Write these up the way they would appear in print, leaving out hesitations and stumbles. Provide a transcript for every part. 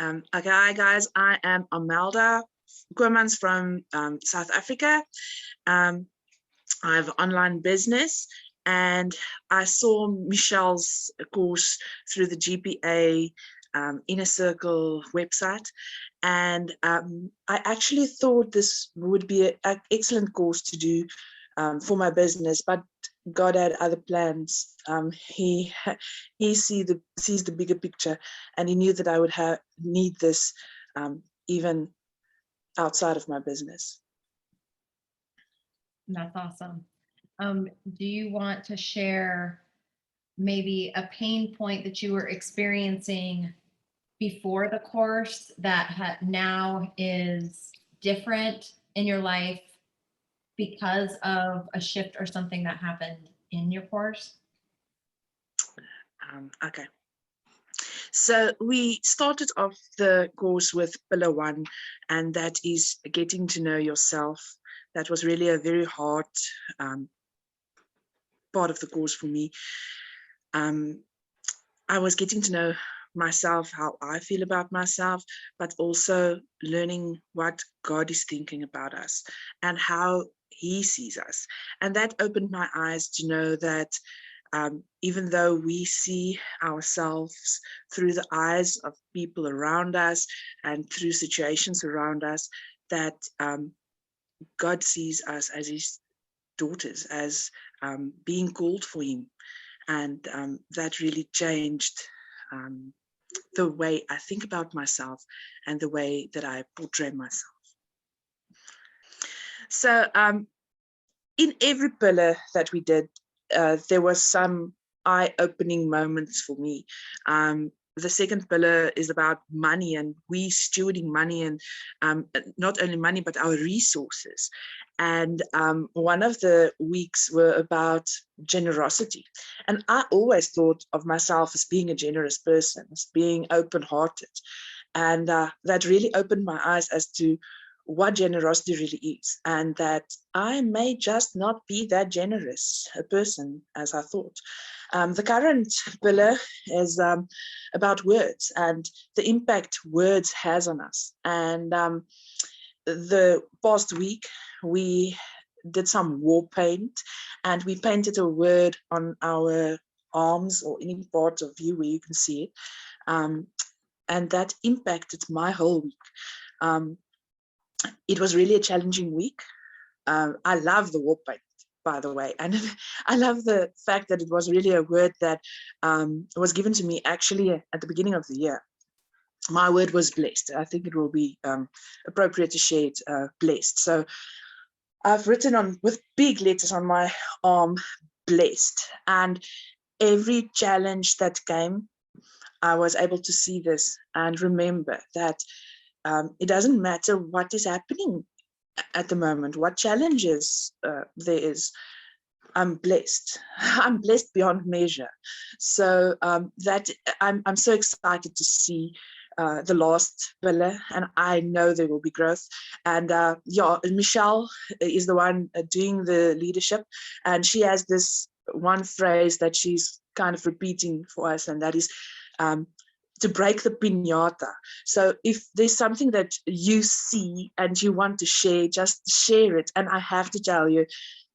Okay, hi guys, I am Amelda, Coomans from South Africa. I have an online business, and I saw Michelle's course through the GPA Inner Circle website, and I actually thought this would be an excellent course to do for my business, but God had other plans. He sees the bigger picture, and he knew that I would need this even outside of my business. That's awesome. Do you want to share maybe a pain point that you were experiencing before the course that now is different in your life because of a shift or something that happened in your course? Okay. So we started off the course with pillar 1, and that is getting to know yourself. That was really a very hard part of the course for me. I was getting to know myself, how I feel about myself, but also learning what God is thinking about us and how he sees us. And that opened my eyes to know that even though we see ourselves through the eyes of people around us and through situations around us, that God sees us as his daughters, as being called for him. And that really changed the way I think about myself and the way that I portray myself. So in every pillar that we did, there was some eye-opening moments for me. The second pillar is about money, and we stewarding money, and not only money, but our resources. And one of the weeks were about generosity. And I always thought of myself as being a generous person, as being open-hearted. And that really opened my eyes as to what generosity really is, and that I may just not be that generous a person as I thought. The current pillar is about words and the impact words has on us. And the past week, we did some war paint, and we painted a word on our arms or any part of you where you can see it. And that impacted my whole week. It was really a challenging week. I love the war paint, by the way, and I love the fact that it was really a word that was given to me actually at the beginning of the year. My word was blessed. I think it will be appropriate to share it, blessed. So I've written on with big letters on my arm, blessed, and every challenge that came, I was able to see this and remember that it doesn't matter what is happening at the moment, what challenges there is. I'm blessed. I'm blessed beyond measure. So that I'm so excited to see the last pillar, and I know there will be growth. And yeah, Michelle is the one doing the leadership, and she has this one phrase that she's kind of repeating for us, and that is to break the piñata. So if there's something that you see and you want to share, just share it. And I have to tell you,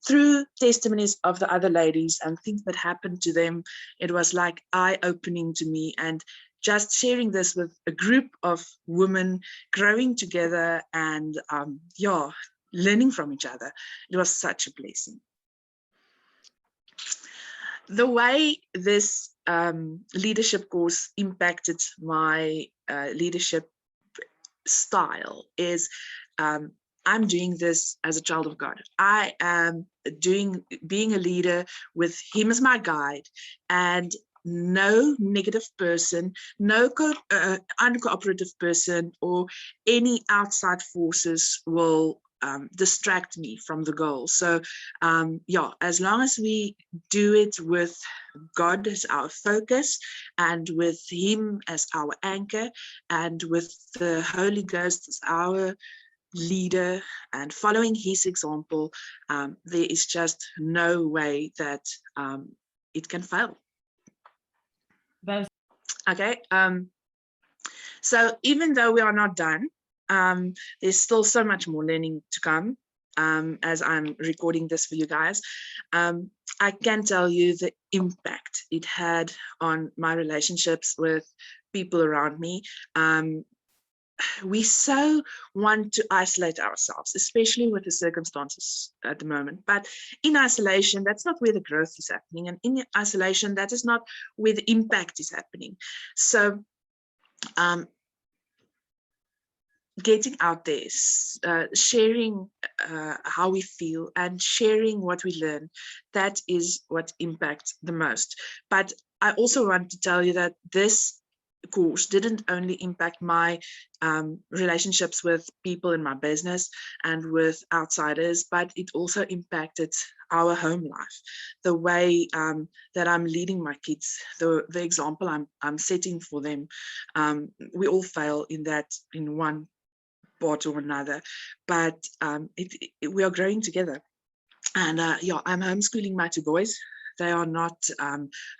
through testimonies of the other ladies and things that happened to them, it was like eye-opening to me. And just sharing this with a group of women growing together and yeah, learning from each other, it was such a blessing. The way this leadership course impacted my leadership style is I'm doing this as a child of God. I am being a leader with him as my guide, and no negative person, no uncooperative person or any outside forces will distract me from the goal. So yeah, as long as we do it with God as our focus and with him as our anchor and with the Holy Ghost as our leader and following his example, there is just no way that it can fail. Okay. So even though we are not done, there's still so much more learning to come. As I'm recording this for you guys, I can tell you the impact it had on my relationships with people around me. We so want to isolate ourselves, especially with the circumstances at the moment. But in isolation, that's not where the growth is happening. And in isolation, that is not where the impact is happening. So getting out there, sharing how we feel and sharing what we learn, that is what impacts the most. But I also want to tell you that this course didn't only impact my relationships with people in my business and with outsiders, but it also impacted our home life, the way that I'm leading my kids, the example I'm setting for them. We all fail in that, in one part or another, but we are growing together. And yeah, I'm homeschooling my two boys. They are not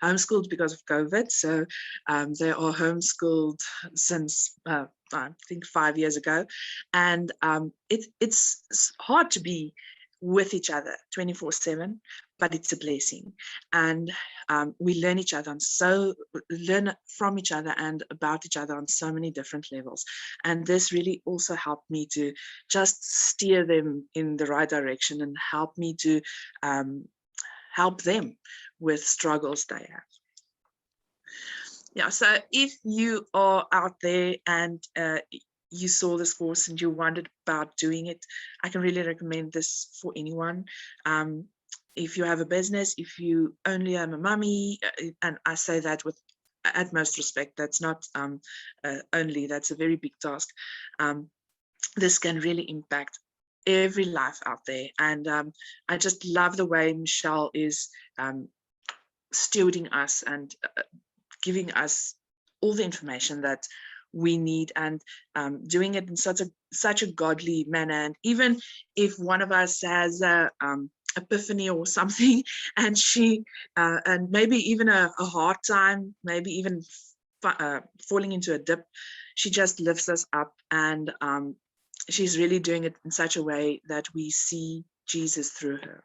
homeschooled because of COVID. So they are homeschooled since, I think, 5 years ago. And it's hard to be with each other 24/7, but it's a blessing. And we learn from each other and about each other on so many different levels. And this really also helped me to just steer them in the right direction and help me to help them with struggles they have. Yeah, so if you are out there and you saw this course and you wondered about doing it, I can really recommend this for anyone. If you have a business, if you only am a mummy, and I say that with utmost respect, that's not only, that's a very big task. This can really impact every life out there. And I just love the way Michelle is stewarding us and giving us all the information that we need, and doing it in such a godly manner. And even if one of us has a epiphany or something, and she and maybe even a hard time, maybe even falling into a dip, she just lifts us up, and she's really doing it in such a way that we see Jesus through her.